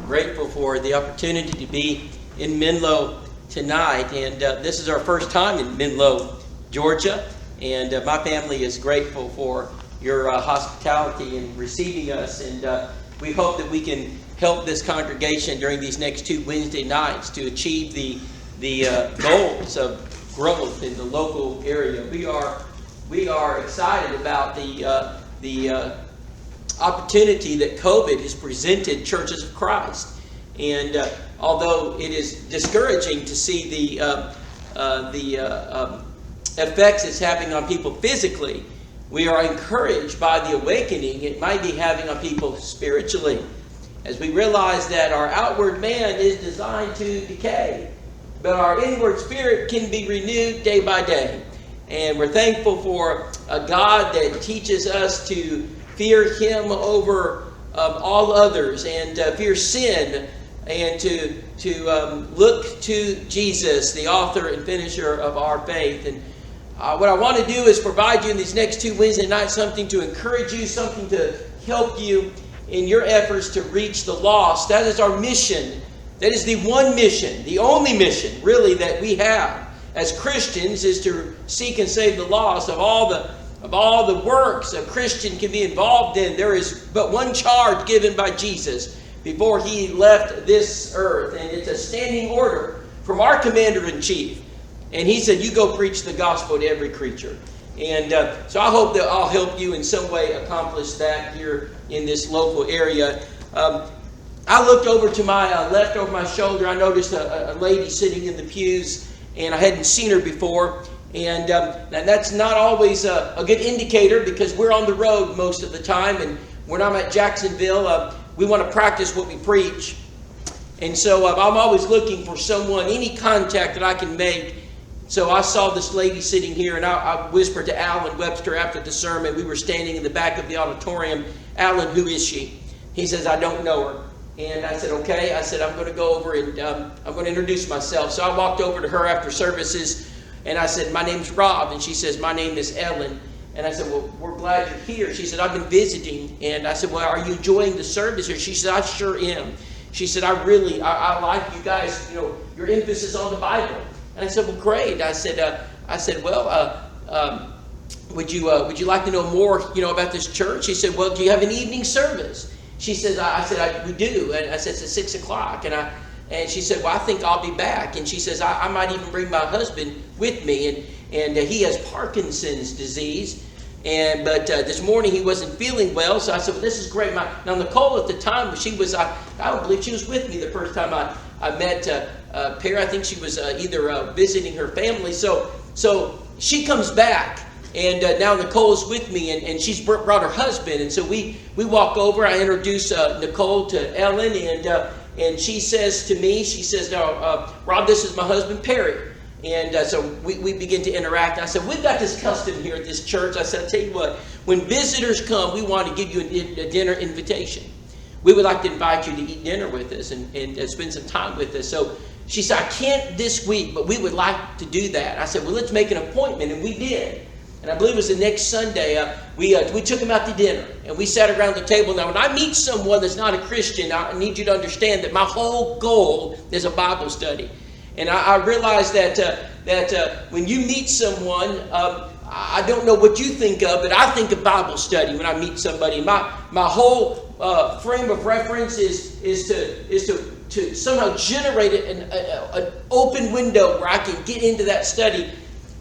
Grateful for the opportunity to be in Menlo tonight. And this is our first time in Menlo, Georgia. And my family is grateful for your hospitality in receiving us. And we hope that we can help this congregation during these next 2 Wednesday nights to achieve the goals of growth in the local area. We are excited about the opportunity that COVID has presented churches of Christ. And although it is discouraging to see the effects it's having on people physically, we are encouraged by the awakening it might be having on people spiritually, as we realize that our outward man is designed to decay, but our inward spirit can be renewed day by day. And we're thankful for a God that teaches us to fear Him over all others, and fear sin, and to look to Jesus, the author and finisher of our faith. And what I want to do is provide you in these next 2 Wednesday nights something to encourage you, something to help you in your efforts to reach the lost. That is our mission. That is the one mission, the only mission, really, that we have as Christians, is to seek and save the lost. Of all the works a Christian can be involved in, there is but one charge given by Jesus before He left this earth, and it's a standing order from our Commander-in-Chief. And He said, you go preach the gospel to every creature. And so I hope that I'll help you in some way accomplish that here in this local area. I looked over to my left over my shoulder. I noticed a lady sitting in the pews, and I hadn't seen her before. And that's not always a good indicator, because we're on the road most of the time. And when I'm at Jacksonville, we want to practice what we preach. And so I'm always looking for someone, any contact that I can make. So I saw this lady sitting here, and I whispered to Alan Webster after the sermon. We were standing in the back of the auditorium. Alan, who is she? He says, I don't know her. And I said, okay. I said, I'm going to go over and I'm going to introduce myself. So I walked over to her after services, and I said, my name's Rob. And she says, my name is Ellen. And I said, well, we're glad you're here. She said, I've been visiting. And I said, well, are you enjoying the service here? She said, I sure am. She said, I like you guys, your emphasis on the Bible. And I said, well, great. I said, well, would you like to know more, about this church? She said, well, do you have an evening service? She says, we do. And I said, it's at 6 o'clock. And she said, well, I think I'll be back. And she says, I might even bring my husband with me. And he has Parkinson's disease. But this morning he wasn't feeling well. So I said, well, this is great. Now, Nicole at the time, she was, I don't believe she was with me the first time I met Perry. I think she was either visiting her family. So she comes back. And now Nicole's with me, and she's brought her husband. And so we walk over. I introduce Nicole to Ellen, and she says to me, no, Rob, this is my husband, Perry. And so we begin to interact. I said, we've got this custom here at this church. I said, I'll tell you what, when visitors come, we want to give you a dinner invitation. We would like to invite you to eat dinner with us and spend some time with us. So she said, I can't this week, but we would like to do that. I said, well, let's make an appointment. And we did. And I believe it was the next Sunday, we took him out to dinner, and we sat around the table. Now, when I meet someone that's not a Christian, I need you to understand that my whole goal is a Bible study. And I realize that when you meet someone, I don't know what you think of, but I think of Bible study when I meet somebody. My whole frame of reference is to somehow generate an open window where I can get into that study.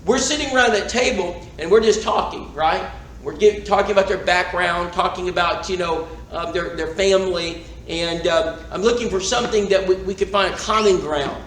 We're sitting around that table and we're just talking, right? We're talking about their background, talking about their family, and I'm looking for something that we could find a common ground.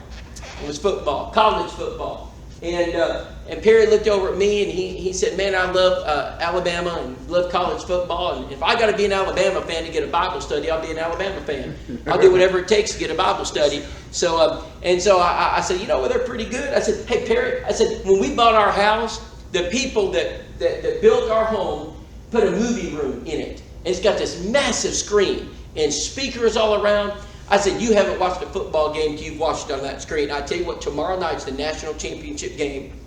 It was football, college football, and Perry looked over at me and he said, "Man, I love Alabama and love college football, and if I got to be an Alabama fan to get a Bible study, I'll be an Alabama fan. I'll do whatever it takes to get a Bible study." So I said, well, they're pretty good. I said, hey, Perry, I said, when we bought our house, the people that built our home put a movie room in it. And it's got this massive screen and speakers all around. I said, you haven't watched a football game till you've watched it on that screen. I tell you what, tomorrow night's the national championship game.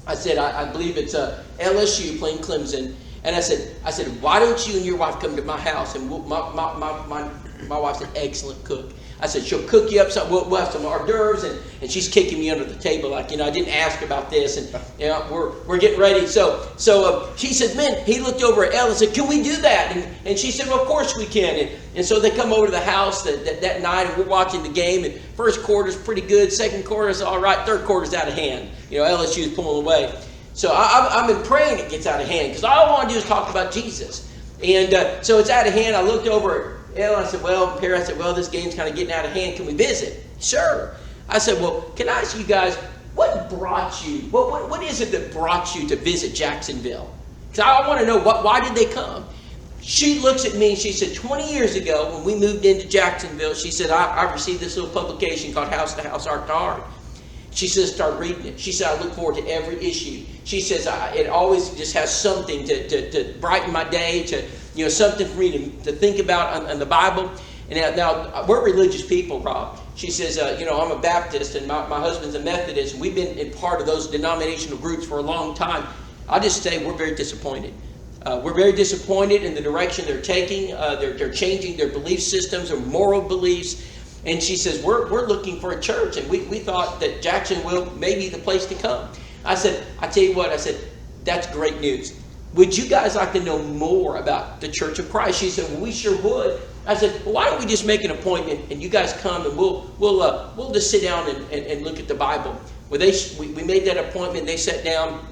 I said, I believe it's LSU playing Clemson. And I said, why don't you and your wife come to my house? And my My wife's an excellent cook. I said, she'll cook you up something. We'll have some hors d'oeuvres, and she's kicking me under the table like, I didn't ask about this, and we're getting ready. So she said, man, he looked over at Elle and said, can we do that? And she said, well, of course we can. And so they come over to the house that night, and we're watching the game, and first quarter's pretty good, second quarter's all right, third quarter's out of hand. LSU's pulling away. So I've been praying it gets out of hand, because all I want to do is talk about Jesus. And so it's out of hand. I looked over at Elle, and I said, well, this game's kind of getting out of hand. Can we visit? Sure. I said, well, can I ask you guys, what brought you, what is it that brought you to visit Jacksonville? Because I want to know, why did they come? She looks at me and she said, 20 years ago when we moved into Jacksonville, she said, I received this little publication called House to House, Heart to Heart. She says, start reading it. She said, I look forward to every issue. She says, it always just has something to brighten my day, something for me to think about on the Bible. And now we're religious people, Rob. She says, I'm a Baptist and my husband's a Methodist, and we've been in part of those denominational groups for a long time. I'll just say we're very disappointed. We're very disappointed in the direction they're taking. They're changing their belief systems or moral beliefs. And she says, we're looking for a church, and we thought that Jacksonville may be the place to come. I said, I tell you what, I said, that's great news. Would you guys like to know more about the Church of Christ? She said, well, we sure would. I said, well, why don't we just make an appointment and you guys come and we'll just sit down and look at the Bible. Well, we made that appointment. They sat down.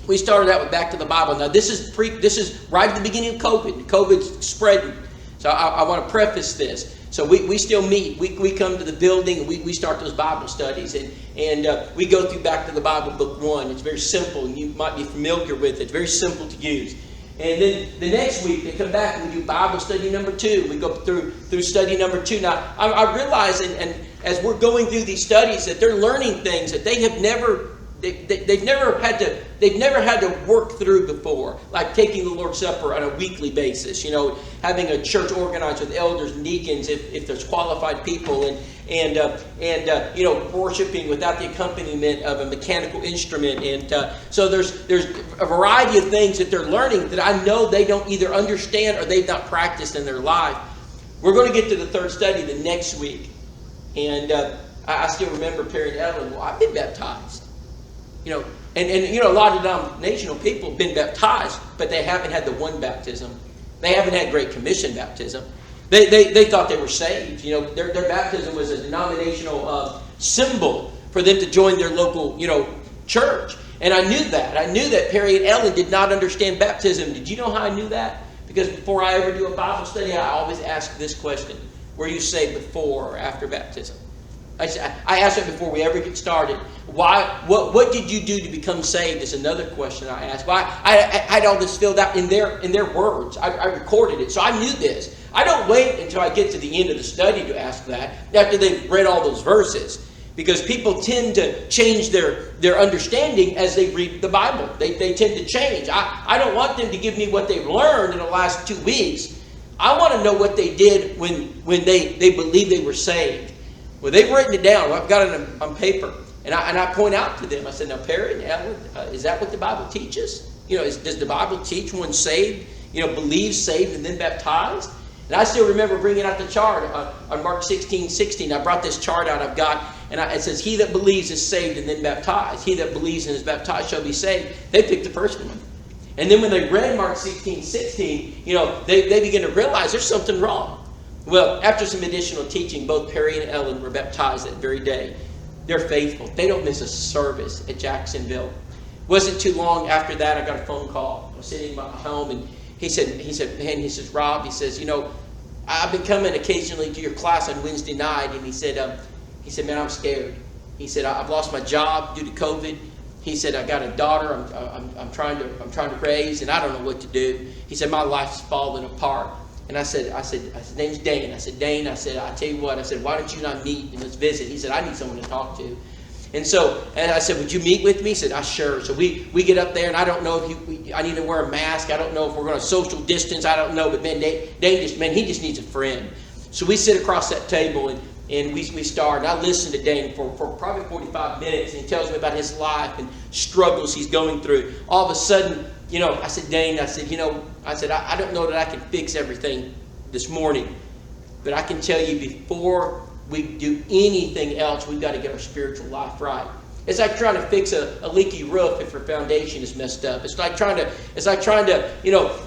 We started out with Back to the Bible. Now this is right at the beginning of COVID. COVID's spreading. So I want to preface this. So we still meet. We come to the building and we start those Bible studies. And we go through Back to the Bible, Book 1. It's very simple, and you might be familiar with it. It's very simple to use. And then the next week, they come back and we do Bible study number 2. We go through study number 2. Now, I realize, and as we're going through these studies, that they're learning things that they have never... They've never had to work through before, like taking the Lord's Supper on a weekly basis. Having a church organized with elders and deacons if there's qualified people, and worshiping without the accompaniment of a mechanical instrument. And so there's a variety of things that they're learning that I know they don't either understand or they've not practiced in their life. We're going to get to the third study the next week, and I still remember Perry and Ellen. Well, I've been baptized. And a lot of denominational people have been baptized, but they haven't had the one baptism. They haven't had Great Commission baptism. They thought they were saved. Their baptism was a denominational symbol for them to join their local, church. And I knew that. I knew that Perry and Ellen did not understand baptism. Did you know how I knew that? Because before I ever do a Bible study, I always ask this question: were you saved before or after baptism? I asked it before we ever get started. What did you do to become saved is another question I asked. I had all this filled out in their words. I recorded it. So I knew this. I don't wait until I get to the end of the study to ask that, after they've read all those verses. Because people tend to change their understanding as they read the Bible. They tend to change. I don't want them to give me what they've learned in the last 2 weeks. I want to know what they did when they believed they were saved. Well, they've written it down. I've got it on paper. And I point out to them, I said, now, Perry and Ellen, is that what the Bible teaches? Does the Bible teach one saved, believes, saved, and then baptized? And I still remember bringing out the chart on Mark 16:16. I brought this chart out I've got, and it says, he that believes is saved and then baptized. He that believes and is baptized shall be saved. They picked the first one. And then when they read Mark 16:16, they begin to realize there's something wrong. Well, after some additional teaching, both Perry and Ellen were baptized that very day. They're faithful. They don't miss a service at Jacksonville. Wasn't too long after that, I got a phone call. I was sitting in my home, and he says, Rob, he says, I've been coming occasionally to your class on Wednesday night, and he said, man, I'm scared. He said, I've lost my job due to COVID. He said, I got a daughter I'm trying to raise, and I don't know what to do. He said, my life's falling apart. And I said, his name's Dane. I said, Dane, I tell you what, why don't you and I meet and let's visit? He said, I need someone to talk to. And I said, would you meet with me? He said, sure. So we get up there, and I don't know if I need to wear a mask. I don't know if we're going to social distance. I don't know. But man, Dane he just needs a friend. So we sit across that table, and we start. And I listen to Dane for probably 45 minutes, and he tells me about his life and struggles he's going through. All of a sudden, I said, Dane, I don't know that I can fix everything this morning. But I can tell you, before we do anything else, we've got to get our spiritual life right. It's like trying to fix a leaky roof if your foundation is messed up. It's like trying to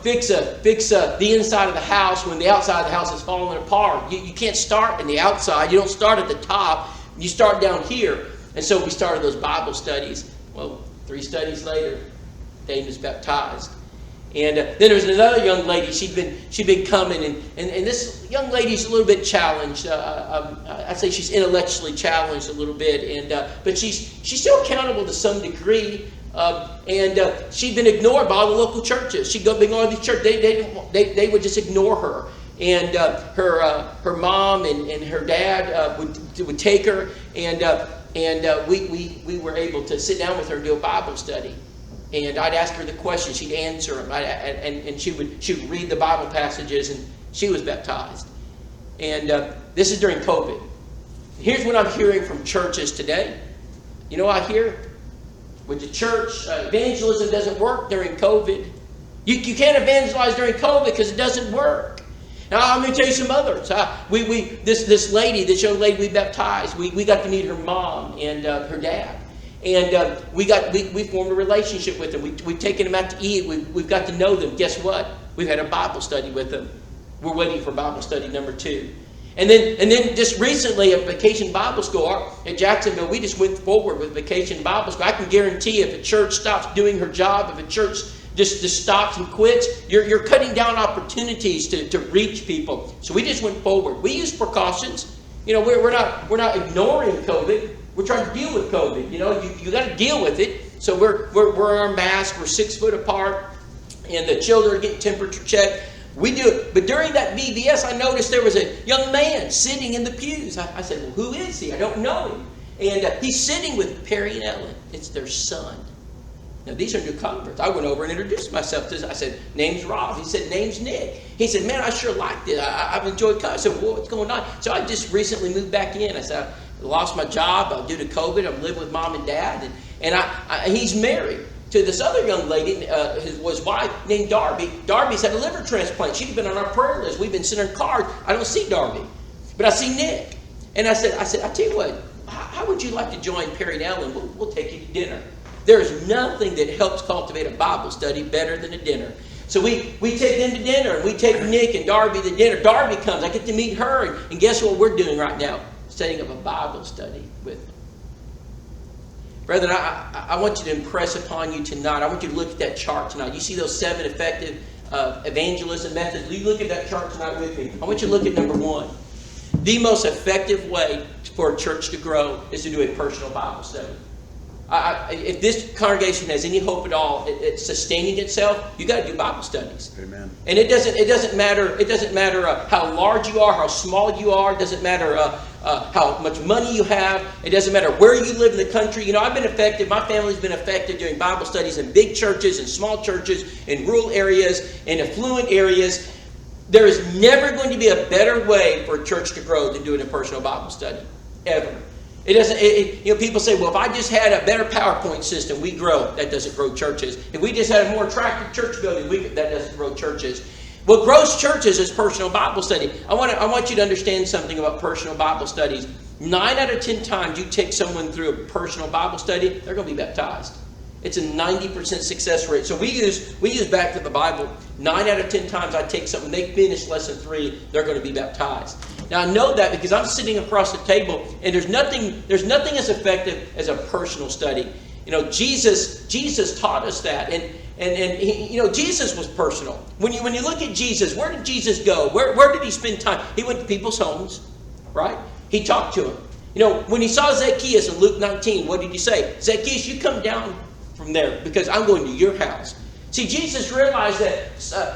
fix the inside of the house when the outside of the house is falling apart. You can't start in the outside. You don't start at the top. You start down here. And so we started those Bible studies. Well, 3 studies later, Dane was baptized. And then there was another young lady. She'd been coming, and this young lady's a little bit challenged. I'd say she's intellectually challenged a little bit, but she's still accountable to some degree. And she'd been ignored by all the local churches. She'd been going to these churches. They would just ignore her. And her mom and her dad would take her, and we were able to sit down with her and do a Bible study. And I'd ask her the questions, she'd answer them, and she would read the Bible passages, and she was baptized. And this is during COVID. Here's what I'm hearing from churches today. You know what I hear? With the church, evangelism doesn't work during COVID. You can't evangelize during COVID because it doesn't work. Now, I'm going to tell you some others. This young lady we baptized, we got to meet her mom and her dad. And we formed a relationship with them. We've taken them out to eat. We've got to know them. Guess what? We've had a Bible study with them. We're waiting for Bible study number 2. And then just recently at Vacation Bible School at Jacksonville, we just went forward with Vacation Bible School. I can guarantee if a church stops doing her job, if a church just stops and quits, you're cutting down opportunities to reach people. So we just went forward. We used precautions. We're not ignoring COVID. We're trying to deal with COVID. You got to deal with it. So we're wearing our masks. We're 6 foot apart, and the children are getting temperature checked. We do it. But during that VBS, I noticed there was a young man sitting in the pews. I said, "Well, who is he? I don't know him." And he's sitting with Perry and Ellen. It's their son. Now, these are new converts. I went over and introduced myself to him. I said, "Name's Rob." He said, "Name's Nick." He said, "Man, I sure liked it. I've enjoyed coming." I said, "Well, what's going on?" So I just recently moved back in. I said, I lost my job due to COVID. I'm living with mom and dad. And he's married to this other young lady, his wife, named Darby. Darby's had a liver transplant. She's been on our prayer list. We've been sending cards. I don't see Darby, but I see Nick. And I said, I tell you what, how would you like to join Perry and Ellen? We'll take you to dinner. There's nothing that helps cultivate a Bible study better than a dinner. So we take them to dinner, and we take Nick and Darby to dinner. Darby comes. I get to meet her, and guess what we're doing right now? Setting up a Bible study with them. Brethren, I want you to impress upon you tonight. I want you to look at that chart tonight. You see those 7 effective evangelism methods? You look at that chart tonight with me. I want you to look at number 1. The most effective way for a church to grow is to do a personal Bible study. If this congregation has any hope at all at sustaining itself, you got to do Bible studies. Amen. And it doesn't matter how large you are, how small you are. It doesn't matter how much money you have. It doesn't matter where you live in the country. I've been affected. My family's been affected doing Bible studies in big churches and small churches, in rural areas, in affluent areas. There is never going to be a better way for a church to grow than doing a personal Bible study, ever. It doesn't. People say, "Well, if I just had a better PowerPoint system, we grow." That doesn't grow churches. If we just had a more attractive church building, that doesn't grow churches. What grows churches is personal Bible study. I want you to understand something about personal Bible studies. 9 out of 10 times you take someone through a personal Bible study, they're going to be baptized. It's a 90% success rate. So we use back to the Bible. 9 out of 10 times I take someone, they finish lesson 3, they're going to be baptized. Now I know that because I'm sitting across the table, and there's nothing as effective as a personal study. Jesus taught us that, and he, Jesus was personal. When you look at Jesus, where did Jesus go? Where did he spend time? He went to people's homes, right? He talked to them. When he saw Zacchaeus in Luke 19, what did he say? "Zacchaeus, you come down from there because I'm going to your house." See, Jesus realized that.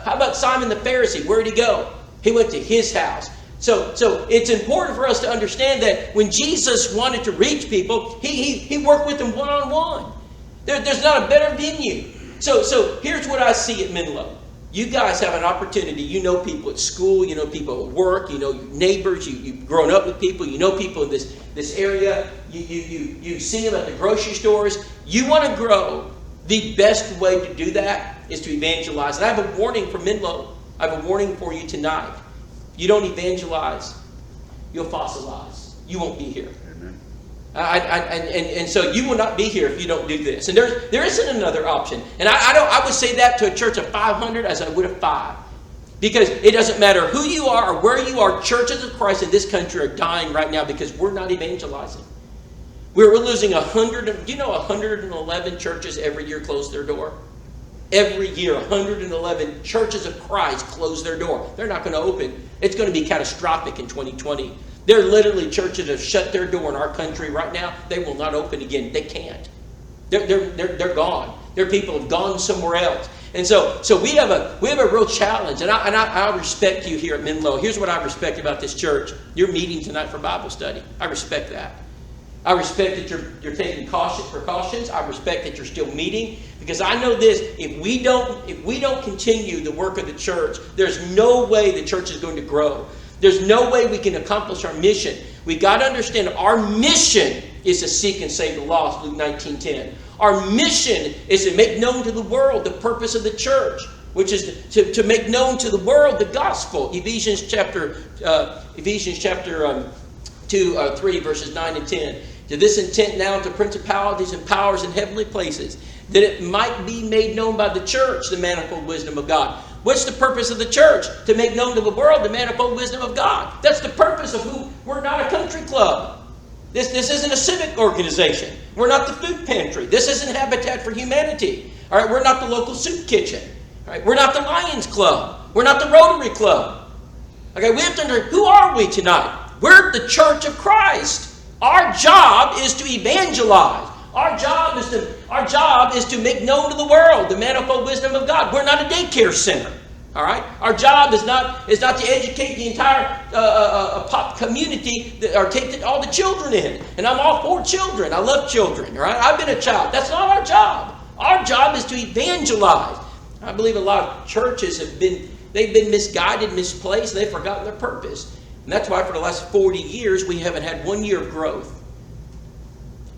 How about Simon the Pharisee? Where did he go? He went to his house. So it's important for us to understand that when Jesus wanted to reach people, he worked with them one-on-one. There's not a better venue. So here's what I see at Menlo. You guys have an opportunity. You know people at school. You know people at work. You know your neighbors. You've grown up with people. You know people in this area. You see them at the grocery stores. You want to grow. The best way to do that is to evangelize. And I have a warning for Menlo. I have a warning for you tonight. you don't evangelize, you'll fossilize. You won't be here. And so you will not be here if you don't do this. And there isn't another option. And I would say that to a church of 500 as I would of 5. Because it doesn't matter who you are or where you are, churches of Christ in this country are dying right now because we're not evangelizing. We're losing 111 churches every year close their door? Every year, 111 churches of Christ close their door. They're not going to open. It's going to be catastrophic in 2020. There are literally churches that have shut their door in our country right now. They will not open again. They can't. They're gone. Their people have gone somewhere else. And so we have a real challenge. And I respect you here at Menlo. Here's what I respect about this church. You're meeting tonight for Bible study. I respect that. I respect that you're taking precautions. I respect that you're still meeting, because I know this: if we don't continue the work of the church, there's no way the church is going to grow. There's no way we can accomplish our mission. We got to understand our mission is to seek and save the lost. Luke 19:10. Our mission is to make known to the world the purpose of the church, which is to make known to the world the gospel. Ephesians chapter 3 verses 9 and 10. To this intent now to principalities and powers in heavenly places, that it might be made known by the church the manifold wisdom of God. What's the purpose of the church? To make known to the world the manifold wisdom of God. That's the purpose of who. We're not a country club. This isn't a civic organization. We're not the food pantry. This isn't Habitat for Humanity. All right, we're not the local soup kitchen. All right, we're not the Lions Club. We're not the Rotary Club. Okay, we have to understand, who are we tonight? We're the Church of Christ. Our job is to evangelize. Our job is to make known to the world the manifold wisdom of God. We're not a daycare center. All right? Our job is not to educate the entire pop community or take all the children in. And I'm all for children. I love children. All right? I've been a child. That's not our job. Our job is to evangelize. I believe a lot of churches they've been misguided, misplaced. They've forgotten their purpose. And that's why for the last 40 years, we haven't had 1 year of growth.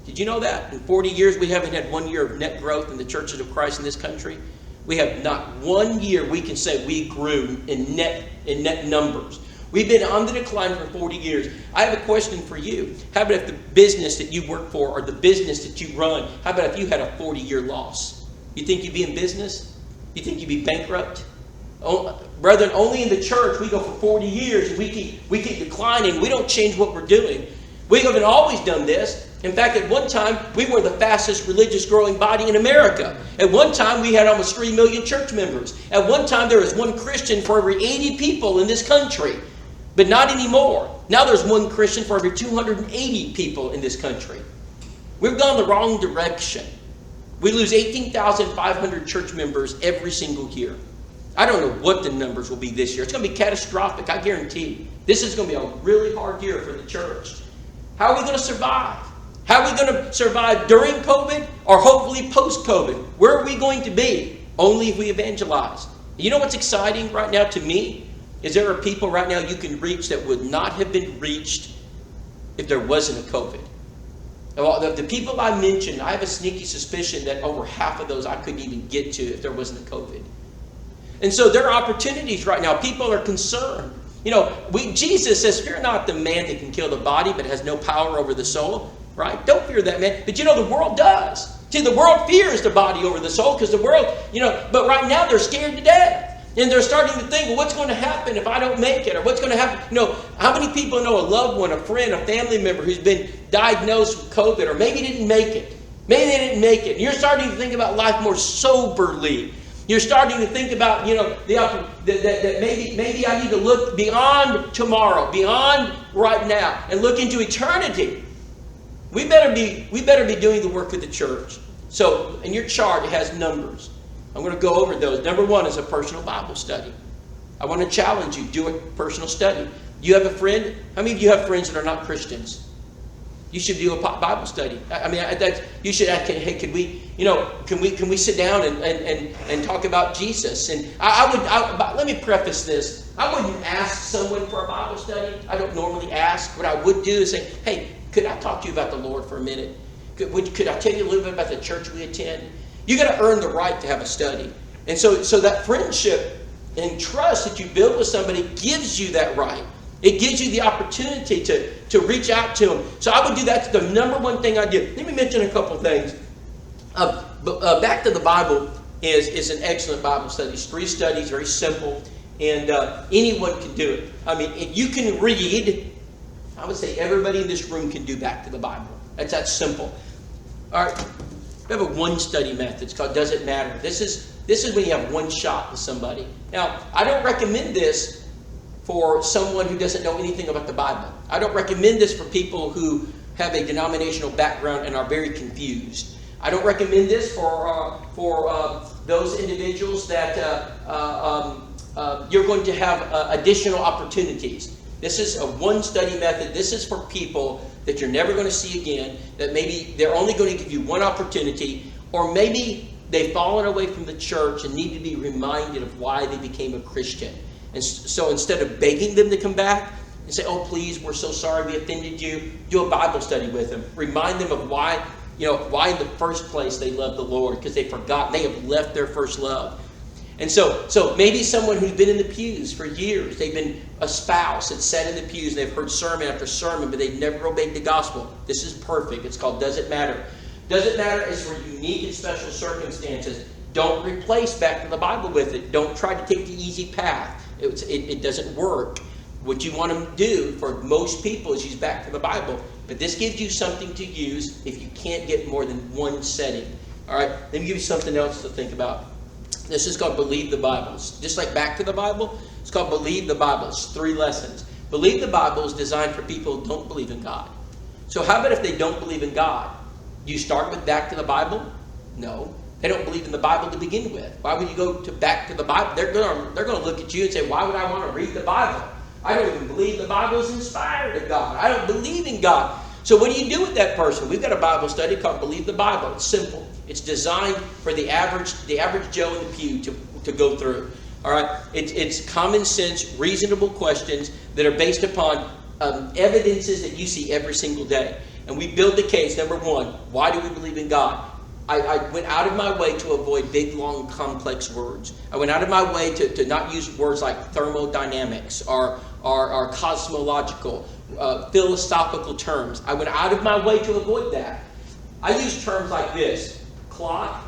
Did you know that? In 40 years, we haven't had 1 year of net growth in the churches of Christ in this country. We have not 1 year we can say we grew in net numbers. We've been on the decline for 40 years. I have a question for you. How about if the business that you work for or the business that you run, how about if you had a 40-year loss? You think you'd be in business? You think you'd be bankrupt? Oh, brethren, only in the church we go for 40 years and we keep declining. We don't change what we're doing. We haven't always done this. In fact, at one time, we were the fastest religious growing body in America. At one time, we had almost 3 million church members. At one time, there was 1 Christian for every 80 people in this country. But not anymore. Now there's 1 Christian for every 280 people in this country. We've gone the wrong direction. We lose 18,500 church members every single year. I don't know what the numbers will be this year. It's going to be catastrophic, I guarantee. This is going to be a really hard year for the church. How are we going to survive? How are we going to survive during COVID or hopefully post-COVID? Where are we going to be? Only if we evangelize. You know what's exciting right now to me? Is there are people right now you can reach that would not have been reached if there wasn't a COVID. The people I mentioned, I have a sneaky suspicion that over half of those I couldn't even get to if there wasn't a COVID. And so there are opportunities right now. People are concerned. You know, Jesus says, fear not the man that can kill the body but has no power over the soul. Right? Don't fear that man. But you know, the world does. See, the world fears the body over the soul because the world, but right now they're scared to death. And they're starting to think, well, what's going to happen if I don't make it? Or what's going to happen? How many people know a loved one, a friend, a family member who's been diagnosed with COVID or maybe didn't make it? Maybe they didn't make it. And you're starting to think about life more soberly. You're starting to think about, that maybe I need to look beyond tomorrow, beyond right now, and look into eternity. We better be doing the work of the church. So in your chart, it has numbers. I'm going to go over those. Number 1 is a personal Bible study. I want to challenge you. Do a personal study. You have a friend? How many of you have friends that are not Christians? You should do a Bible study. You should ask, hey, can we sit down and talk about Jesus? And let me preface this. I wouldn't ask someone for a Bible study. I don't normally ask. What I would do is say, hey, could I talk to you about the Lord for a minute? Could I tell you a little bit about the church we attend? You got to earn the right to have a study. And so that friendship And trust that you build with somebody gives you that right. It gives you the opportunity to reach out to them. So I would do that's the number one thing I do. Let me mention a couple things. Back to the Bible is an excellent Bible study. It's 3 studies, very simple, and anyone can do it. I mean, if you can read, I would say everybody in this room can do Back to the Bible. That's that simple. All right, we have a one study method. It's called Does It Matter? This is when you have one shot with somebody. Now, I don't recommend this for someone who doesn't know anything about the Bible. I don't recommend this for people who have a denominational background and are very confused. I don't recommend this for those individuals that you're going to have additional opportunities. This is a one study method. This is for people that you're never going to see again, that maybe they're only going to give you one opportunity, or maybe they've fallen away from the church and need to be reminded of why they became a Christian. And so instead of begging them to come back and say, oh, please, we're so sorry we offended you, do a Bible study with them. Remind them of why in the first place they love the Lord, because they've forgotten, they have left their first love. And so maybe someone who's been in the pews for years, they've been a spouse that's sat in the pews, and they've heard sermon after sermon, but they've never obeyed the gospel. This is perfect. It's called Does It Matter? Does It Matter is for unique and special circumstances. Don't replace Back to the Bible with it. Don't try to take the easy path. It doesn't work. What you want to do for most people is use Back to the Bible. But this gives you something to use if you can't get more than one setting. All right, let me give you something else to think about. This is called Believe the Bible. It's just like Back to the Bible, it's called Believe the Bible. It's 3 lessons. Believe the Bible is designed for people who don't believe in God. So how about if they don't believe in God? Do you start with Back to the Bible? No. They don't believe in the Bible to begin with. Why would you go to Back to the Bible? They're going to look at you and say, why would I want to read the Bible? I don't even believe the Bible is inspired of God. I don't believe in God. So what do you do with that person? We've got a Bible study called Believe the Bible. It's simple. It's designed for the average Joe in the pew to go through. All right. It's common sense, reasonable questions that are based upon evidences that you see every single day. And we build the case. Number 1, why do we believe in God? I went out of my way to avoid big, long, complex words. I went out of my way to not use words like thermodynamics or cosmological, philosophical terms. I went out of my way to avoid that. I use terms like this: clock,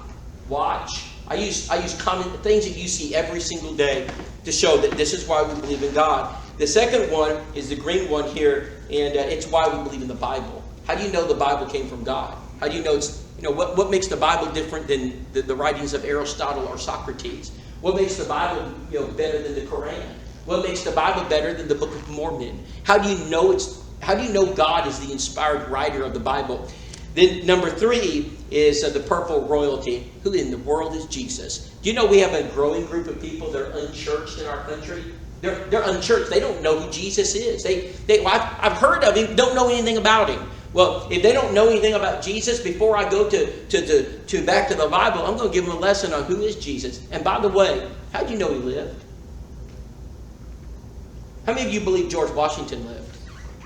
watch. I use common things that you see every single day to show that this is why we believe in God. The second one is the green one here, and it's why we believe in the Bible. How do you know the Bible came from God? How do you know it's what makes the Bible different than the writings of Aristotle or Socrates? What makes the Bible better than the Quran? What makes the Bible better than the Book of Mormon? How do you know God is the inspired writer of the Bible? Then number 3 is the purple royalty. Who in the world is Jesus? Do you know we have a growing group of people that are unchurched in our country? They're unchurched. They don't know who Jesus is. I've heard of him, don't know anything about him. Well, if they don't know anything about Jesus, before I go to Back to the Bible, I'm going to give them a lesson on who is Jesus. And by the way, how do you know he lived? How many of you believe George Washington lived?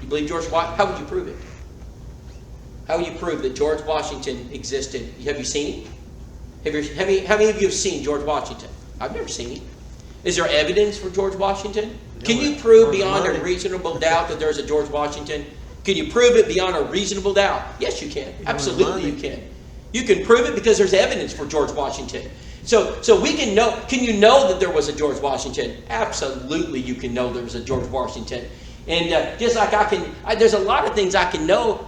You believe George Washington? How would you prove it? How would you prove that George Washington existed? Have you seen him? How many of you have seen George Washington? I've never seen him. Is there evidence for George Washington? Can you prove beyond a reasonable doubt that there's a George Washington? Can you prove it beyond a reasonable doubt? Yes, you can. Absolutely, you can. You can prove it because there's evidence for George Washington. So we can know. Can you know that there was a George Washington? Absolutely, you can know there was a George Washington. And just like there's a lot of things I can know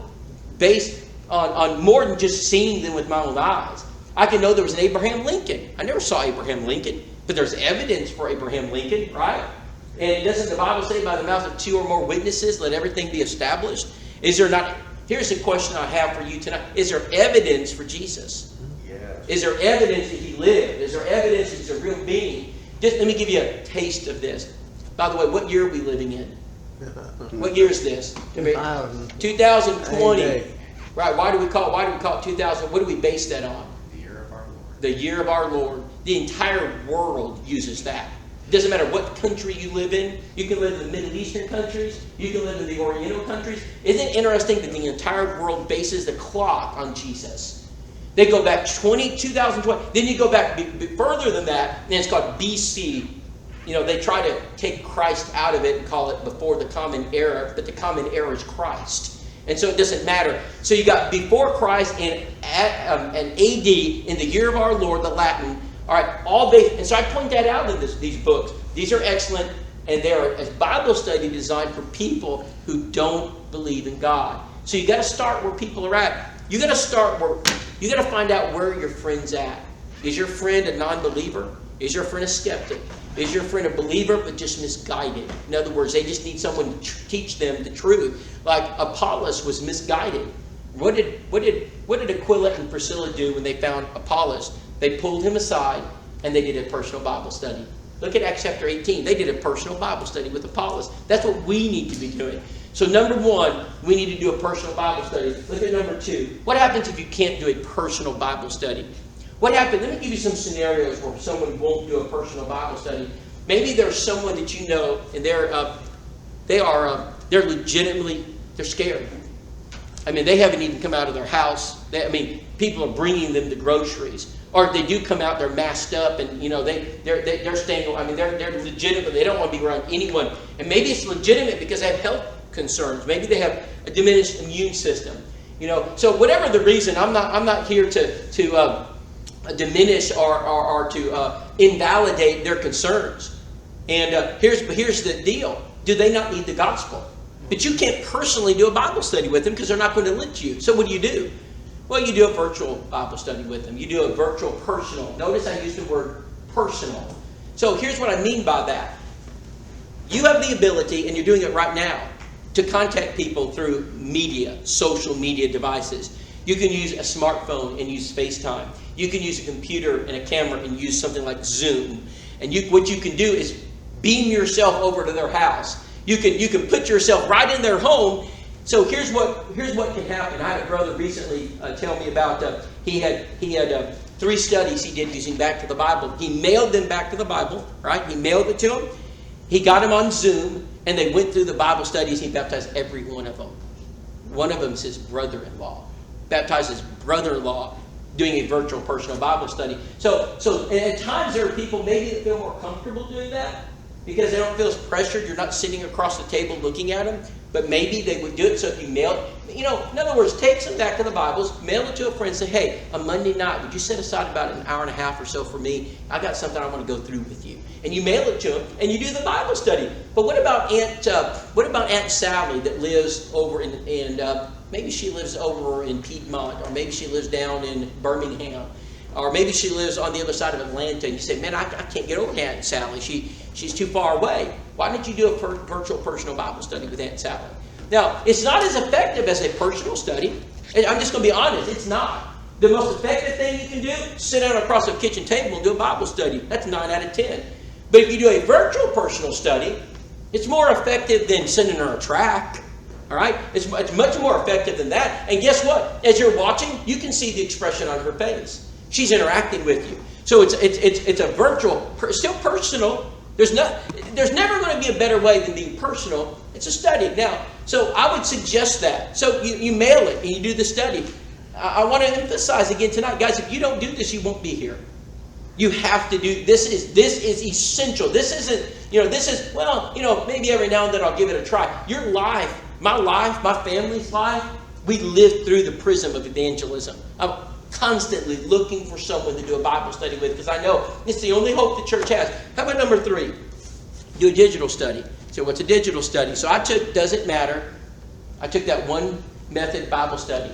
based on more than just seeing them with my own eyes. I can know there was an Abraham Lincoln. I never saw Abraham Lincoln, but there's evidence for Abraham Lincoln, right? And doesn't the Bible say, by the mouth of 2 or more witnesses, let everything be established? Is there not? Here's the question I have for you tonight. Is there evidence for Jesus? Yes. Is there evidence that he lived? Is there evidence that he's a real being? Just let me give you a taste of this. By the way, what year are we living in? What year is this? 2020. Right. Why do we call it 2000? What do we base that on? The year of our Lord. The year of our Lord. The entire world uses that. It doesn't matter what country you live in. You can live in the Middle Eastern countries. You can live in the Oriental countries. Isn't it interesting that the entire world bases the clock on Jesus? They go back 2020. Then you go back further than that, and it's called BC. they try to take Christ out of it and call it before the common era, but the common era is Christ. And so it doesn't matter. So you got before Christ and AD in the year of our Lord, the Latin. All right, all based. And so I point that out in these books. These are excellent, and they're a Bible study designed for people who don't believe in God. So you got to start where people are at. You got to find out where your friend's at. Is your friend a non-believer? Is your friend a skeptic? Is your friend a believer but just misguided? In other words, they just need someone to teach them the truth. Like Apollos was misguided. What did Aquila and Priscilla do when they found Apollos? They pulled him aside and they did a personal Bible study. Look at Acts chapter 18. They did a personal Bible study with Apollos. That's what we need to be doing. So number one, we need to do a personal Bible study. Look at number two. What happens if you can't do a personal Bible study? What happens? Let me give you some scenarios where someone won't do a personal Bible study. Maybe there's someone that you know, and they're legitimately scared. I mean, they haven't even come out of their house. People are bringing them the groceries, or if they do come out, they're masked up, and they're staying. I mean, they're legitimate. They don't want to be around anyone, and maybe it's legitimate because they have health concerns. Maybe they have a diminished immune system. So whatever the reason, I'm not here to diminish or to invalidate their concerns. And here's the deal: do they not need the gospel? But you can't personally do a Bible study with them because they're not going to let you. So what do? Well, you do a virtual Bible study with them. You do a virtual personal. Notice I used the word personal. So here's what I mean by that. You have the ability, and you're doing it right now, to contact people through media, social media devices. You can use a smartphone and use FaceTime. You can use a computer and a camera and use something like Zoom. And what you can do is beam yourself over to their house. You can put yourself right in their home. So here's what can happen. I had a brother recently tell me about he had 3 studies he did using Back to the Bible. He mailed them Back to the Bible, right? He mailed it to them. He got them on Zoom, and they went through the Bible studies. He baptized every one of them. One of them is his brother-in-law. Baptized his brother-in-law doing a virtual personal Bible study. So at times there are people maybe that feel more comfortable doing that because they don't feel as pressured. You're not sitting across the table looking at them, but maybe they would do it. So if you mail it, in other words, take some Back to the Bibles, mail it to a friend, say, hey, on Monday night, would you set aside about an hour and a half or so for me? I got something I want to go through with you. And you mail it to them, and you do the Bible study. But what about Aunt Sally that lives over maybe she lives over in Piedmont, or maybe she lives down in Birmingham, or maybe she lives on the other side of Atlanta, and you say, man, I can't get over to Aunt Sally. She's too far away. Why don't you do a virtual personal Bible study with Aunt Sally? Now, it's not as effective as a personal study. I'm just going to be honest. It's not. The most effective thing you can do, sit down across a kitchen table and do a Bible study. That's 9 out of 10. But if you do a virtual personal study, it's more effective than sending her a tract. All right? It's much more effective than that. And guess what? As you're watching, you can see the expression on her face. She's interacting with you. So it's a virtual, still personal. There's never going to be a better way than being personal. It's a study. Now, so I would suggest that. So you mail it and you do the study. I want to emphasize again tonight, guys, if you don't do this, you won't be here. You have to do this. Is essential. This isn't, maybe every now and then I'll give it a try. Your life, my family's life, we live through the prism of evangelism. I'm constantly looking for someone to do a Bible study with because I know it's the only hope the church has. How about number 3? Do a digital study. So what's a digital study? So I took Doesn't Matter. I took that one method Bible study.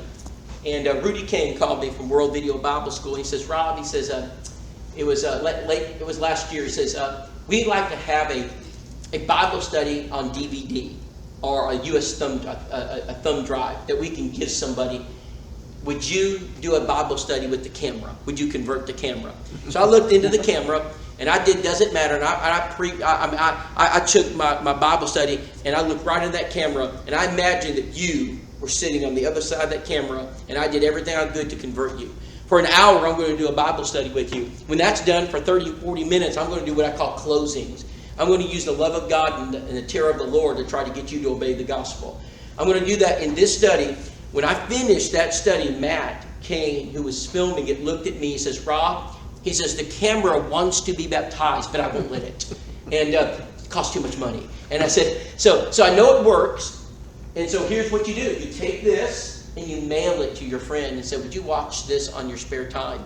And Rudy King called me from World Video Bible School. He says, Rob, it was last year. He says, we'd like to have a Bible study on DVD or a U.S. thumb drive that we can give somebody. Would you do a Bible study with the camera? Would you convert the camera? So I looked into the camera, and I did Doesn't Matter, and I took my Bible study, and I looked right into that camera, and I imagined that you were sitting on the other side of that camera, and I did everything I could to convert you. For an hour, I'm going to do a Bible study with you. When that's done for 30, 40 minutes, I'm going to do what I call closings. I'm going to use the love of God and the terror of the Lord to try to get you to obey the gospel. I'm going to do that in this study. When I finished that study, Matt Kane, who was filming it, looked at me. He says, Rob, he says, the camera wants to be baptized, but I won't let it. And it costs too much money. And I said, so I know it works. And so here's what you do. You take this and you mail it to your friend and say, would you watch this on your spare time?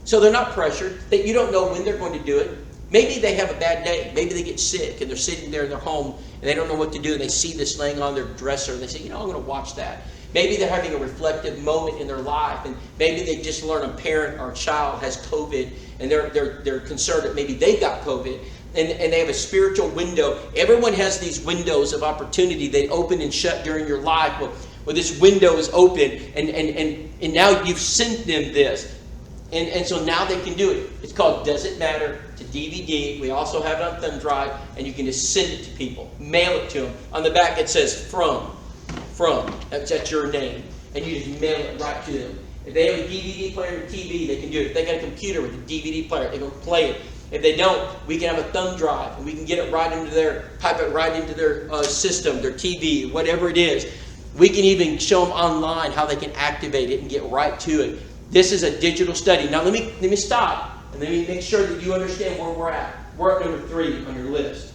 So they're not pressured. That you don't know when they're going to do it. Maybe they have a bad day. Maybe they get sick and they're sitting there in their home and they don't know what to do. And they see this laying on their dresser and they say, I'm going to watch that. Maybe they're having a reflective moment in their life, and maybe they just learn a parent or a child has COVID, and they're concerned that maybe they got COVID, and they have a spiritual window. Everyone has these windows of opportunity. They open and shut during your life. Well, this window is open, and now you've sent them this, and so now they can do it. It's called Does It Matter to DVD. We also have it on thumb drive, and you can just send it to people, mail it to them. On the back it says from. That's your name. And you just mail it right to them. If they have a DVD player or TV, they can do it. If they got a computer with a DVD player, they can play it. If they don't, we can have a thumb drive, and we can get it right into pipe it right into their system, their TV, whatever it is. We can even show them online how they can activate it and get right to it. This is a digital study. Now let me stop, and let me make sure that you understand where we're at. We're at number 3 on your list.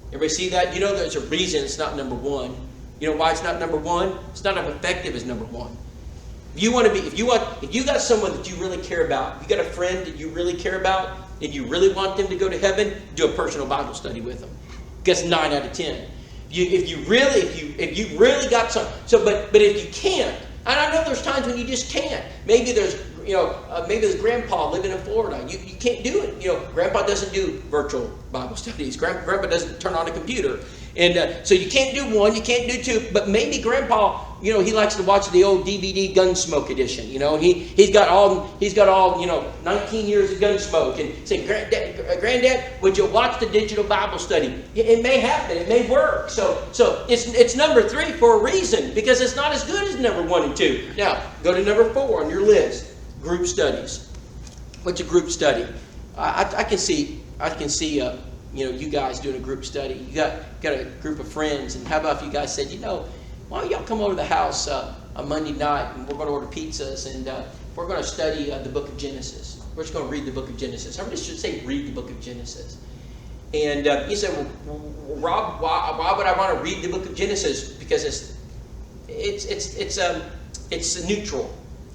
Everybody see that? You know there's a reason it's not number 1. You know why it's not number 1? It's not as effective as number 1. If you got someone that you really care about, if you got a friend that you really care about, and you really want them to go to heaven, do a personal Bible study with them. Because 9 out of 10. If you really got some, but if you can't, and I know there's times when you just can't. Maybe there's grandpa living in Florida. You can't do it. Grandpa doesn't do virtual Bible studies. Grandpa doesn't turn on a computer. And so you can't do 1, you can't do 2, but maybe Grandpa, he likes to watch the old DVD Gunsmoke edition. He's got all 19 years of Gunsmoke, and say, Granddad, would you watch the digital Bible study? It may happen, it may work. So it's number 3 for a reason, because it's not as good as number 1 and 2. Now go to number 4 on your list, group studies. What's a group study? I can see. You guys doing a group study. You got a group of friends, and how about if you guys said, why don't y'all come over to the house on Monday night, and we're going to order pizzas, and we're going to study the book of Genesis. We're just going to read the book of Genesis. Everybody should say read the book of Genesis. And you say, well, Rob, why would I want to read the book of Genesis? Because it's neutral,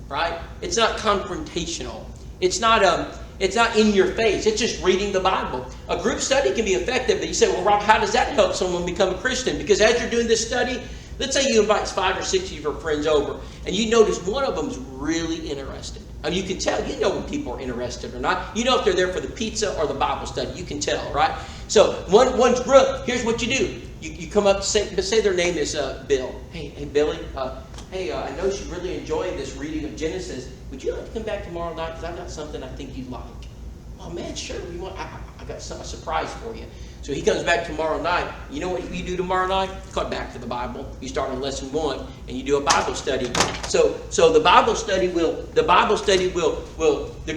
right? It's not confrontational. It's not in your face. It's just reading the Bible. A group study can be effective, but you say, well, Rob, how does that help someone become a Christian? Because as you're doing this study, let's say you invite 5 or 6 of your friends over, and you notice one of them's really interested. I mean, you can tell. You know when people are interested or not. You know if they're there for the pizza or the Bible study. You can tell, right? So one's group. Here's what you do. You come up, say their name is Bill. Hey, Billy. I know you really enjoyed this reading of Genesis. Would you like to come back tomorrow night? Because I've got something I think you'd like. Oh, man, sure. I got a surprise for you. So he comes back tomorrow night. You know what you do tomorrow night? Come back to the Bible. You start on lesson 1, and you do a Bible study. So the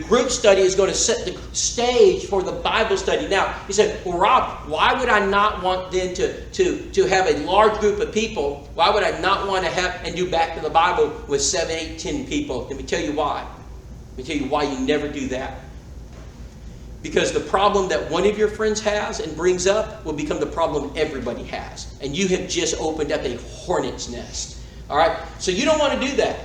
group study is going to set the stage for the Bible study. Now, he said, well, Rob, why would I not want then to have a large group of people? Why would I not want to have and do back to the Bible with 7, 8, 10 people? Let me tell you why. Let me tell you why you never do that. Because the problem that one of your friends has and brings up will become the problem everybody has. And you have just opened up a hornet's nest. All right? So you don't want to do that.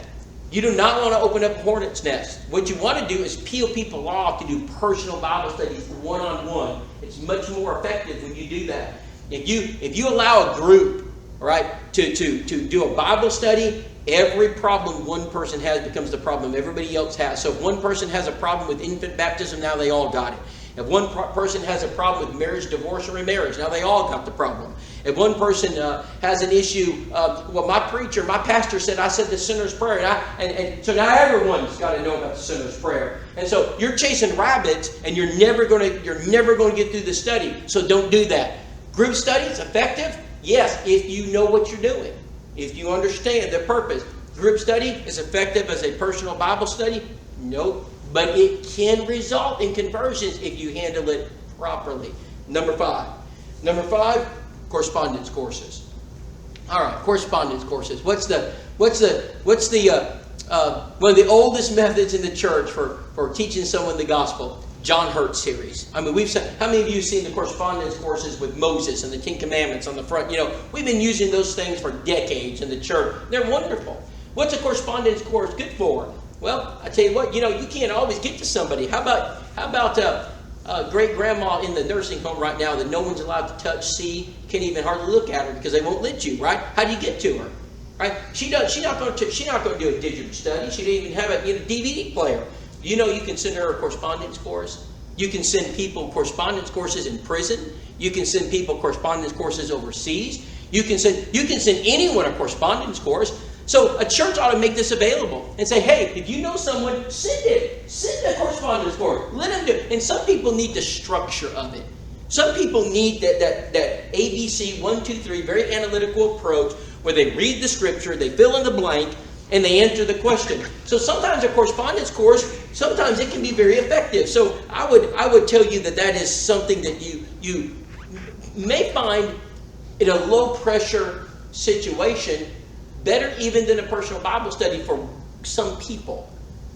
You do not want to open up a hornet's nest. What you want to do is peel people off to do personal Bible studies one-on-one. It's much more effective when you do that. If you allow a group, all right, to do a Bible study, every problem one person has becomes the problem everybody else has. So if one person has a problem with infant baptism, now they all got it. If one person has a problem with marriage, divorce, or remarriage, now they all got the problem. If one person has an issue, my pastor said I said the sinner's prayer, and so now everyone's got to know about the sinner's prayer. And so you're chasing rabbits, and you're never going to get through the study. So don't do that. Group studies effective? Yes, if you know what you're doing. If you understand the purpose. Group study is effective as a personal Bible study? Nope. But it can result in conversions if you handle it properly. Number 5, correspondence courses. All right, correspondence courses. What's the one of the oldest methods in the church for teaching someone the gospel? John Hurt series. I mean, how many of you have seen the correspondence courses with Moses and the Ten Commandments on the front? We've been using those things for decades in the church. They're wonderful. What's a correspondence course good for? Well, I tell you what, you can't always get to somebody. How about great grandma in the nursing home right now that no one's allowed to touch, see, can't even hardly look at her because they won't let you, right? How do you get to her? Right? She's not going to do a digital study. She didn't even have a DVD player. You can send her a correspondence course. You can send people correspondence courses in prison. You can send people correspondence courses overseas. You can send anyone a correspondence course. So a church ought to make this available and say, hey, if you know someone, send it. Send a correspondence course. Let them do it. And some people need the structure of it. Some people need that ABC 1, 2, 3 very analytical approach where they read the scripture, they fill in the blank, and they answer the question. So sometimes a correspondence course, sometimes it can be very effective. So I would tell you that is something that you may find in a low pressure situation better even than a personal Bible study for some people.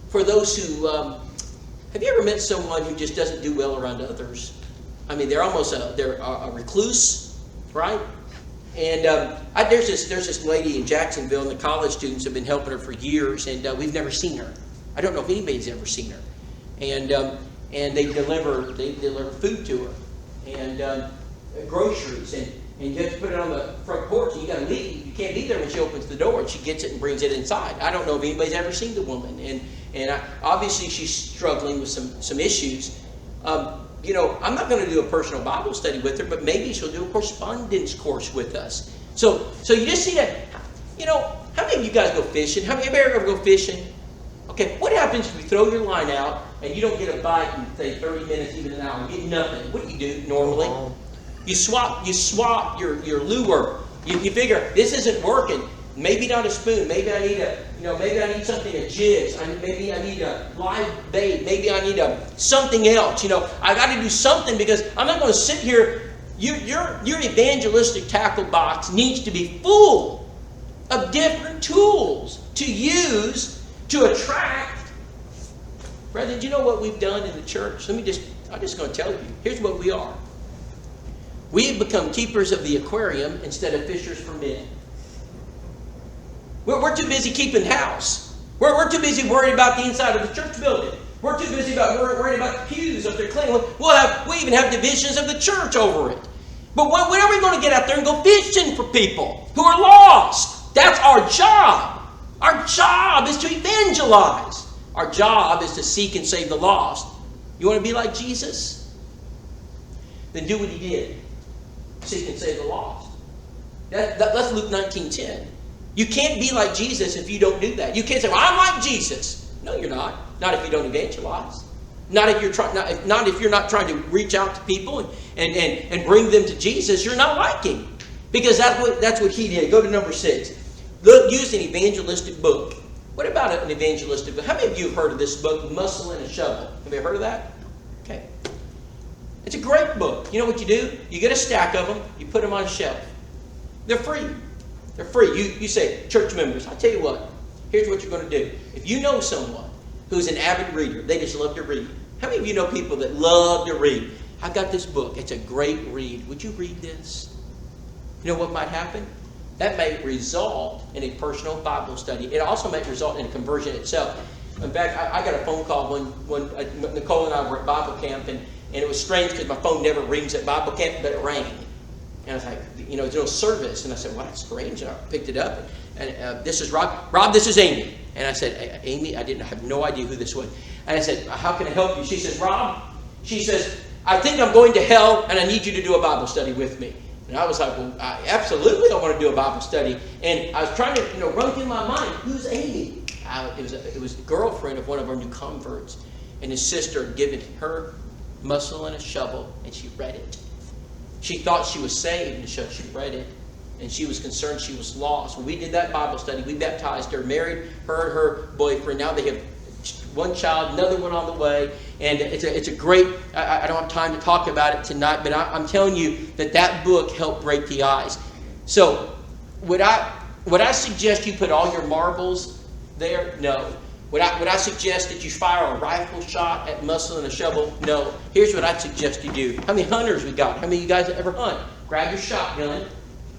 For those who have you ever met someone who just doesn't do well around others? I mean, they're a recluse, right? And there's this lady in Jacksonville, and the college students have been helping her for years, and we've never seen her. I don't know if anybody's ever seen her. And they deliver food to her, and groceries, and you have to put it on the front porch, and you got to leave. You can't be there when she opens the door, and she gets it and brings it inside. I don't know if anybody's ever seen the woman, and obviously she's struggling with some issues. I'm not going to do a personal Bible study with her, but maybe she'll do a correspondence course with us. So you just see that. How many of you guys go fishing? How many of you ever go fishing? Okay, what happens if you throw your line out and you don't get a bite in, say, 30 minutes, even an hour? You get nothing. What do you do normally? You swap your lure. You figure this isn't working. Maybe not a spoon. Maybe I need something, a jig. Maybe I need a live bait. Maybe I need something else. I got to do something because I'm not going to sit here. Your evangelistic tackle box needs to be full of different tools to use to attract. Brethren, do you know what we've done in the church? I'm just going to tell you. Here's what we are. We have become keepers of the aquarium instead of fishers for men. We're too busy keeping house. We're too busy worried about the inside of the church building. We're too busy worrying about the pews if they're clean. We even have divisions of the church over it. But when are we going to get out there and go fishing for people who are lost? That's our job. Our job is to evangelize. Our job is to seek and save the lost. You want to be like Jesus? Then do what he did. Seek and save the lost. That's Luke 19:10. You can't be like Jesus if you don't do that. You can't say, well, I'm like Jesus. No, you're not. Not if you don't evangelize. Not if you're not trying to reach out to people and bring them to Jesus. You're not like him. Because that's what he did. Go to number 6. Use an evangelistic book. What about an evangelistic book? How many of you have heard of this book, Muscle and a Shovel? Have you heard of that? Okay. It's a great book. You know what you do? You get a stack of them. You put them on a shelf. They're free. They're free. You say, church members, I'll tell you what. Here's what you're going to do. If you know someone who's an avid reader, they just love to read. How many of you know people that love to read? I've got this book. It's a great read. Would you read this? You know what might happen? That may result in a personal Bible study. It also may result in a conversion itself. In fact, I got a phone call when Nicole and I were at Bible camp, and it was strange because my phone never rings at Bible camp, but it rang. And I was like, there's no service. And I said, well, that's strange. And I picked it up. And this is Rob. Rob, this is Amy. And I said, Amy, I have no idea who this was. And I said, how can I help you? She says, Rob, I think I'm going to hell, and I need you to do a Bible study with me. And I was like, well, absolutely I want to do a Bible study. And I was trying to run through my mind, who's Amy? It was the girlfriend of one of our new converts. And his sister had given her Muscle and a Shovel, and she read it. She thought she was saved, and so she read it. And she was concerned she was lost. When we did that Bible study, we baptized her, married her and her boyfriend. Now they have one child, another one on the way. And it's a great, I don't have time to talk about it tonight, but I'm telling you that book helped break the ice. So would I suggest you put all your marbles there? No. Would I suggest that you fire a rifle shot at muscle and a shovel? No. Here's what I'd suggest you do. How many hunters we got? How many of you guys ever hunt? Grab your shotgun,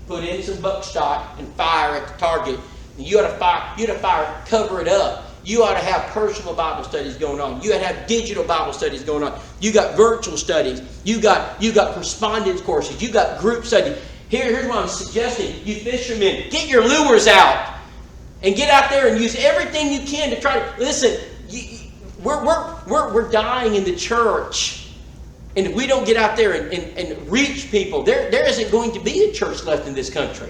put in some buckshot, and fire at the target. And you ought to fire, cover it up. You ought to have personal Bible studies going on. You ought to have digital Bible studies going on. You got virtual studies. You got correspondence courses. You got group studies. Here's what I'm suggesting. You fishermen, get your lures out. And get out there and use everything you can to try to... Listen, we're dying in the church. And if we don't get out there and reach people, there isn't going to be a church left in this country.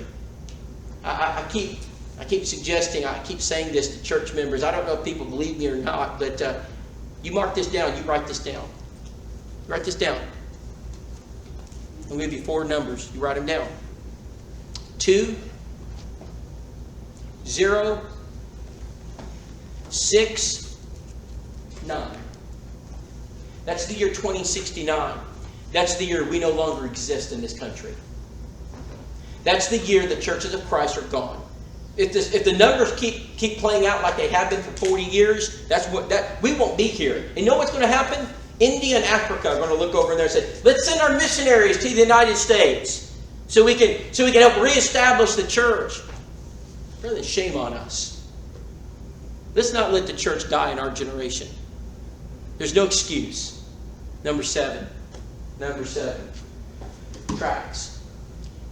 I keep suggesting, I keep saying this to church members. I don't know if people believe me or not, but you mark this down. You write this down. Write this down. I'll give you 4 numbers. You write them down. 2, 0, 6, 9. That's the year 2069. That's the year we no longer exist in this country. That's the year the churches of Christ are gone. If the numbers keep playing out like they have been for 40 years, we won't be here. And you know what's going to happen? India and Africa are going to look over there and say, let's send our missionaries to the United States so we can help reestablish the church. Really, shame on us. Let's not let the church die in our generation. There's no excuse. Number 7. Tracts.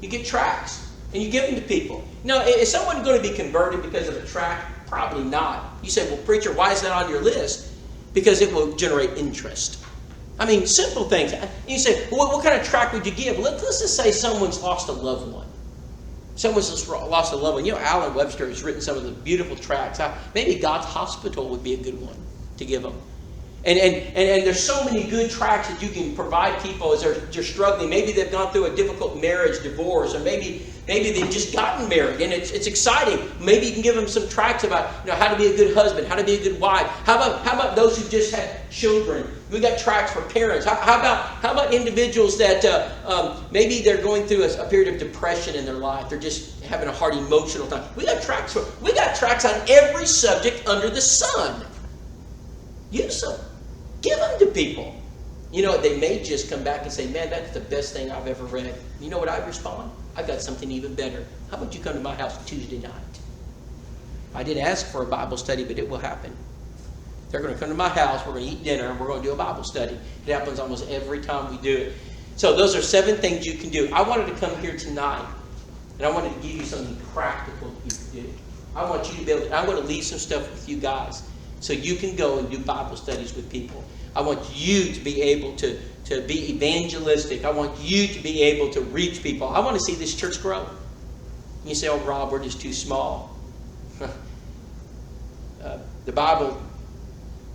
You get tracts and you give them to people. Now, is someone going to be converted because of a tract? Probably not. You say, well, preacher, why is that on your list? Because it will generate interest. I mean, simple things. You say, well, what kind of tract would you give? Let's just say someone's lost a loved one. Someone's lost a loved one. You know, Alan Webster has written some of the beautiful tracts. Maybe God's Hospital would be a good one to give them. And there's so many good tracts that you can provide people as they're struggling. Maybe they've gone through a difficult marriage, divorce, or maybe they've just gotten married and it's exciting. Maybe you can give them some tracts about how to be a good husband, how to be a good wife. How about those who just had children? We got tracts for parents. How about individuals that maybe they're going through a period of depression in their life? They're just having a hard emotional time. We got tracts on every subject under the sun. Use them. Give them to people. You know, they may just come back and say, man, that's the best thing I've ever read. You know what I respond? I've got something even better. How about you come to my house Tuesday night? I didn't ask for a Bible study, but it will happen. They're going to come to my house, we're going to eat dinner, and we're going to do a Bible study. It happens almost every time we do it. So those are 7 things you can do. I wanted to come here tonight, and I wanted to give you something practical you can do. I want you to be able to, I want to leave some stuff with you guys so you can go and do Bible studies with people. I want you to be able to be evangelistic. I want you to be able to reach people. I want to see this church grow. And you say, oh, Rob, we're just too small. The Bible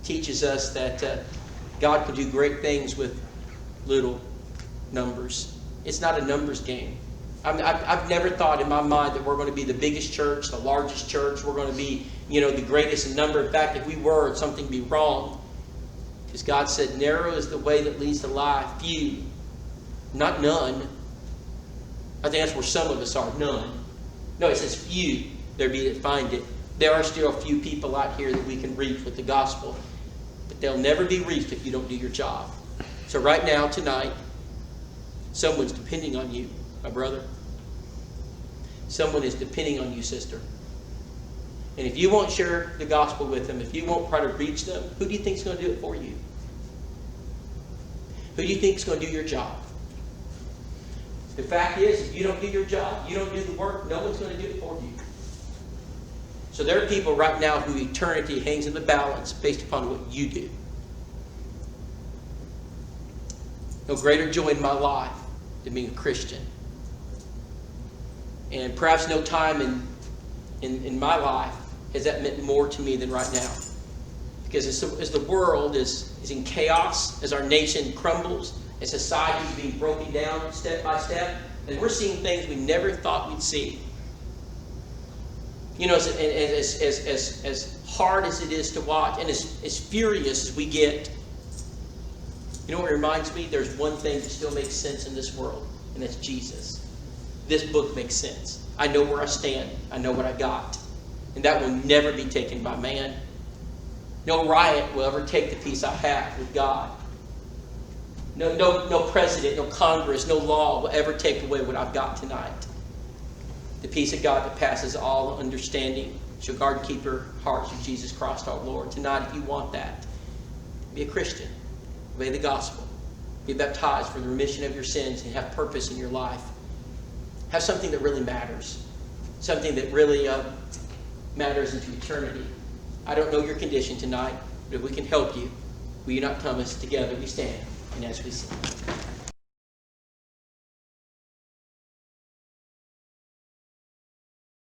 teaches us that God can do great things with little numbers. It's not a numbers game. I've never thought in my mind that we're going to be the biggest church, the largest church. We're going to be, the greatest in number. In fact, if we were, something would be wrong. Because God said, narrow is the way that leads to life. Few, not none. I think that's where some of us are, none. No, it says few, there be that find it. There are still a few people out here that we can reach with the gospel. But they'll never be reached if you don't do your job. So right now, tonight, someone's depending on you, my brother. Someone is depending on you, sister. And if you won't share the gospel with them, if you won't try to reach them, who do you think is going to do it for you? Who do you think is going to do your job? The fact is, if you don't do your job, you don't do the work, no one's going to do it for you. So there are people right now who eternity hangs in the balance based upon what you do. No greater joy in my life than being a Christian. And perhaps no time in my life has that meant more to me than right now. Because as the world is in chaos, as our nation crumbles, as society is being broken down step by step, and we're seeing things we never thought we'd see. As hard as it is to watch, and as furious as we get, you know what it reminds me? There's one thing that still makes sense in this world, and that's Jesus. This book makes sense. I know where I stand. I know what I got. And that will never be taken by man. No riot will ever take the peace I have with God. No president, no Congress, no law will ever take away what I've got tonight. The peace of God that passes all understanding shall guard and keep your hearts through Jesus Christ our Lord. Tonight, if you want that, be a Christian. Obey the gospel. Be baptized for the remission of your sins and have purpose in your life. Have something that really matters. Something that really matters into eternity. I don't know your condition tonight, but if we can help you, will you not come us together? We stand and as we sing.